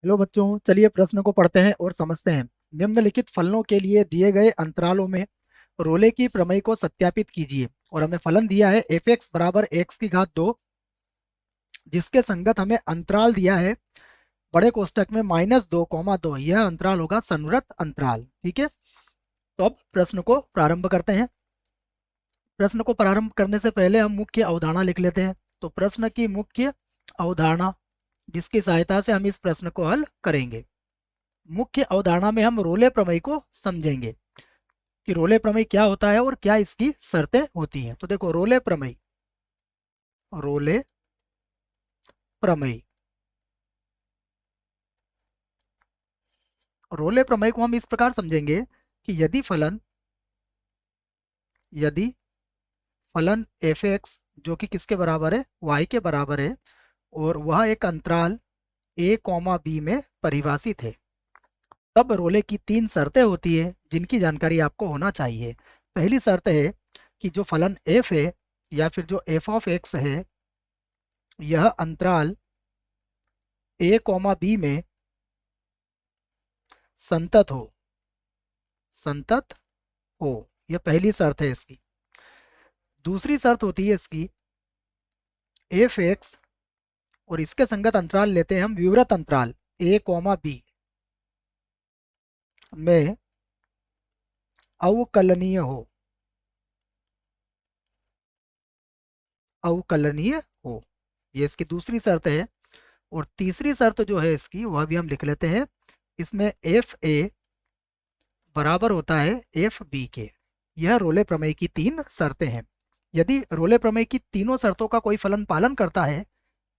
Hello बच्चों, चलिए प्रश्न को पढ़ते हैं और समझते हैं। निम्नलिखित फलनों के लिए दिए गए अंतरालों में रोले की प्रमेय को सत्यापित कीजिए। और हमें फलन दिया है एफ एक्स बराबर एक्स की घात 2, जिसके संगत हमें अंतराल दिया है बड़े कोष्टक में -2, 2। यह अंतराल होगा संवृत अंतराल। ठीक है, तो अब प्रश्न को प्रारंभ करते हैं। प्रश्न को प्रारंभ करने से पहले हम मुख्य अवधारणा लिख लेते हैं। तो प्रश्न की मुख्य अवधारणा, जिसकी सहायता से हम इस प्रश्न को हल करेंगे। मुख्य अवधारणा में हम रोले प्रमेय को समझेंगे कि रोले प्रमेय क्या होता है और क्या इसकी शर्तें होती हैं। तो देखो, रोले प्रमेय, रोले प्रमेय, रोले प्रमेय को हम इस प्रकार समझेंगे कि यदि फलन एफ एक्स जो कि किसके बराबर है, वाई के बराबर है, और वह एक अंतराल ए कॉमा बी में परिभाषित है, तब रोले की तीन शर्तें होती है जिनकी जानकारी आपको होना चाहिए। पहली शर्त है कि जो फलन एफ है या फिर जो एफ ऑफ एक्स है, यह अंतराल ए कॉमा बी में संतत हो, संतत हो। यह पहली शर्त है इसकी। दूसरी शर्त होती है इसकी एफ एक्स, और इसके संगत अंतराल लेते हैं हम विवृत अंतराल ए कॉमा बी में अवकलनीय हो, अवकलनीय हो। ये इसकी दूसरी शर्त है। और तीसरी शर्त जो है इसकी, वह भी हम लिख लेते हैं। इसमें एफ ए बराबर होता है एफ बी के। यह रोले प्रमेय की तीन शर्तें हैं। यदि रोले प्रमेय की तीनों शर्तों का कोई फलन पालन करता है,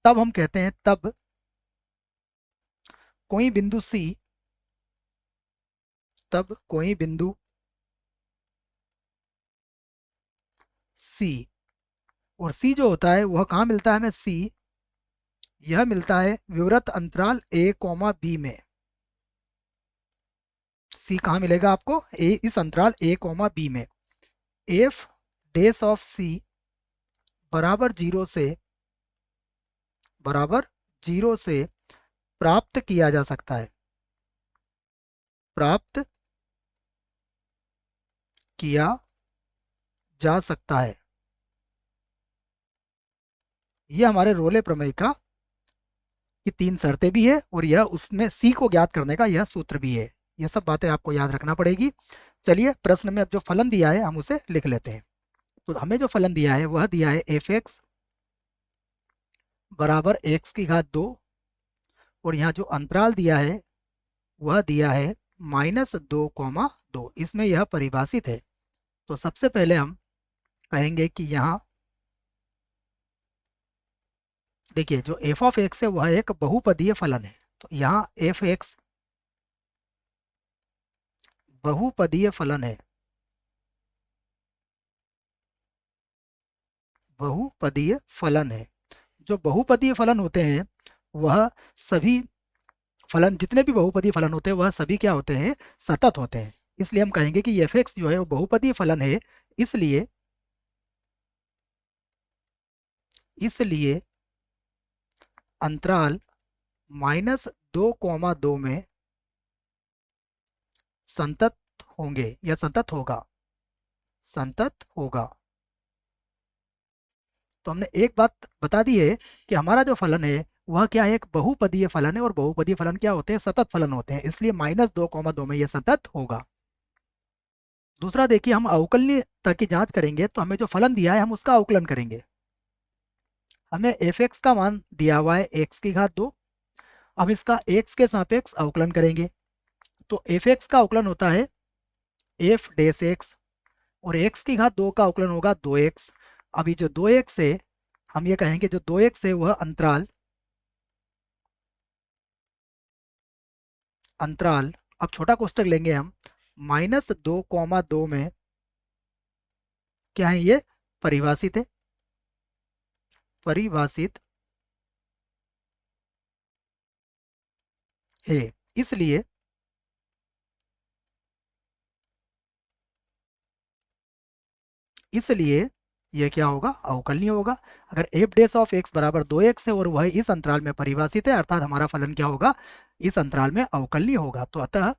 तब हम कहते हैं, तब कोई बिंदु सी, तब कोई बिंदु सी, और सी जो होता है वह कहाँ मिलता है हमें, सी यह मिलता है विवृत अंतराल ए कॉमा बी में। सी कहाँ मिलेगा आपको, ए इस अंतराल ए कॉमा बी में। एफ डेस ऑफ सी बराबर जीरो से प्राप्त किया जा सकता है, प्राप्त किया जा सकता है। यह हमारे रोले प्रमेय का की तीन शर्तें भी है, और यह उसमें सी को ज्ञात करने का यह सूत्र भी है। यह सब बातें आपको याद रखना पड़ेगी। चलिए, प्रश्न में अब जो फलन दिया है हम उसे लिख लेते हैं। तो हमें जो फलन दिया है वह दिया है एफ एक्स बराबर एक्स की घात 2, और यहाँ जो अंतराल दिया है वह दिया है -2, 2। इसमें यह परिभाषित है। तो सबसे पहले हम कहेंगे कि यहाँ देखिए, जो एफ ऑफ एक्स है वह एक बहुपदीय फलन है। तो यहाँ एफ एक्स बहुपदीय फलन है, बहुपदीय फलन है। जो बहुपदीय फलन होते हैं वह सभी फलन, जितने भी बहुपदीय फलन होते हैं वह सभी क्या होते हैं, सतत होते हैं। इसलिए हम कहेंगे कि एफ एक्स जो है वो बहुपदीय फलन है। इसलिए इसलिए अंतराल -2, 2 में संतत होंगे या संतत होगा, संतत होगा। तो हमने एक बात बता दी है कि हमारा जो फलन है वह क्या है, एक बहुपदीय फलन है, और बहुपदीय फलन क्या होते हैं, सतत फलन होते हैं। इसलिए -2, 2 में यह सतत होगा। दूसरा देखिए, हम अवकलनीयता की जांच करेंगे तो हमें जो फलन दिया है हम उसका अवकलन करेंगे। हमें एफ एक्स का मान दिया हुआ है एक्स की घात 2। हम इसका एक्स के सापेक्ष अवकलन करेंगे। तो एफ एक्स का अवकलन होता है एफ डेस एक्स, और एक्स की घात 2 का अवकलन होगा 2x। अभी जो 2x है, हम ये कहेंगे जो 2x है वह अंतराल, अंतराल अब छोटा कोष्टक लेंगे हम, -2, 2 में क्या है, ये परिभाषित है, परिभाषित है। इसलिए इसलिए ये क्या होगा, अवकलनीय होगा। अगर एफ डैश ऑफ एक्स बराबर 2x है और वह इस अंतराल में परिभाषित है, अर्थात हमारा फलन क्या होगा, इस अंतराल में अवकलनीय होगा। तो अतः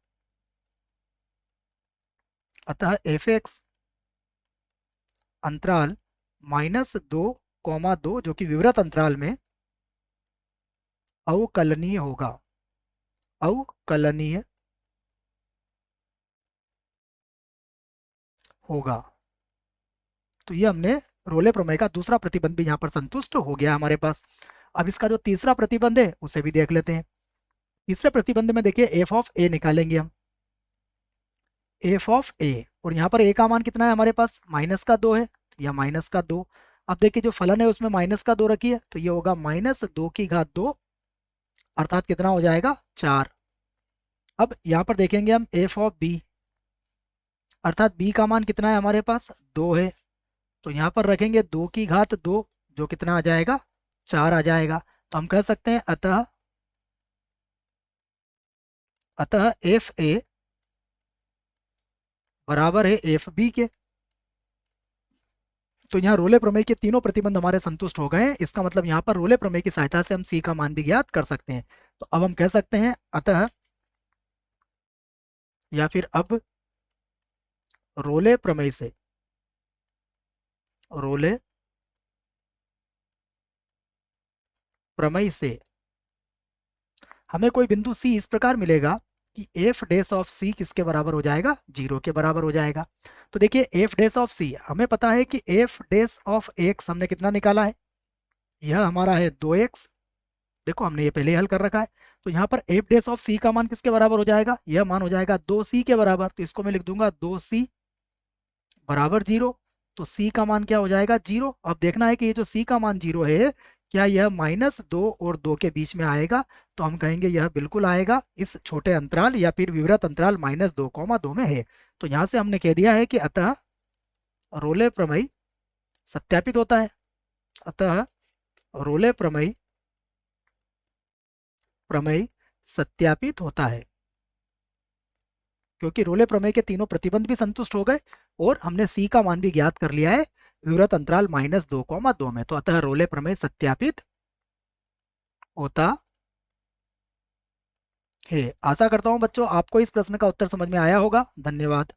अतः एफ एक्स अंतराल -2, 2 जो कि विवृत अंतराल में अवकलनीय होगा, अवकलनीय होगा। तो ये हमने रोले प्रमेय का दूसरा प्रतिबंध भी यहाँ पर संतुष्ट हो गया हमारे पास। अब इसका जो तीसरा प्रतिबंध है उसे भी देख लेते हैं। तीसरे प्रतिबंध में देखिए एफ ऑफ ए निकालेंगे हम, एफ ऑफ ए, और यहाँ पर ए का मान कितना है हमारे पास, -2 है, या -2। अब देखिए जो फलन है उसमें -2 रखी है, तो ये होगा -2 की घात 2, अर्थात कितना हो जाएगा, 4। अब यहाँ पर देखेंगे हम एफ ऑफ बी, अर्थात बी का मान कितना है हमारे पास, 2 है, तो यहाँ पर रखेंगे 2 की घात 2, जो कितना आ जाएगा, 4 आ जाएगा। तो हम कह सकते हैं अतः अतः एफ ए बराबर है एफ बी के। तो यहाँ रोले प्रमेय के तीनों प्रतिबंध हमारे संतुष्ट हो गए हैं। इसका मतलब यहाँ पर रोले प्रमेय की सहायता से हम सी का मान भी ज्ञात कर सकते हैं। तो अब हम कह सकते हैं अतः, या फिर अब रोले प्रमेय से, रोले प्रमेय से हमें कोई बिंदु सी इस प्रकार मिलेगा कि एफ डैश ऑफ सी किसके बराबर हो जाएगा, 0 के बराबर हो जाएगा। तो देखिए एफ डैश ऑफ सी, हमें पता है कि एफ डैश ऑफ एक्स हमने कितना निकाला है, यह हमारा है 2x। देखो हमने ये पहले हल कर रखा है। तो यहाँ पर एफ डैश ऑफ सी का मान किसके बराबर हो जाएगा, यह मान हो जाएगा 2c के बराबर। तो इसको मैं लिख दूंगा 2c बराबर 0। तो c का मान क्या हो जाएगा, 0। अब देखना है कि ये जो c का मान 0 है, क्या यह -2 और 2 के बीच में आएगा। तो हम कहेंगे यह बिल्कुल आएगा, इस छोटे अंतराल या फिर विवृत अंतराल -2, 2 में है। तो यहाँ से हमने कह दिया है कि अतः रोले प्रमेय सत्यापित होता है। अतः रोले प्रमेय प्रमेय सत्यापित होता है, क्योंकि रोले प्रमेय के तीनों प्रतिबंध भी संतुष्ट हो गए और हमने सी का मान भी ज्ञात कर लिया है विवृत अंतराल -2, 2 में। तो अतः रोले प्रमेय सत्यापित होता है। आशा करता हूं बच्चों आपको इस प्रश्न का उत्तर समझ में आया होगा। धन्यवाद।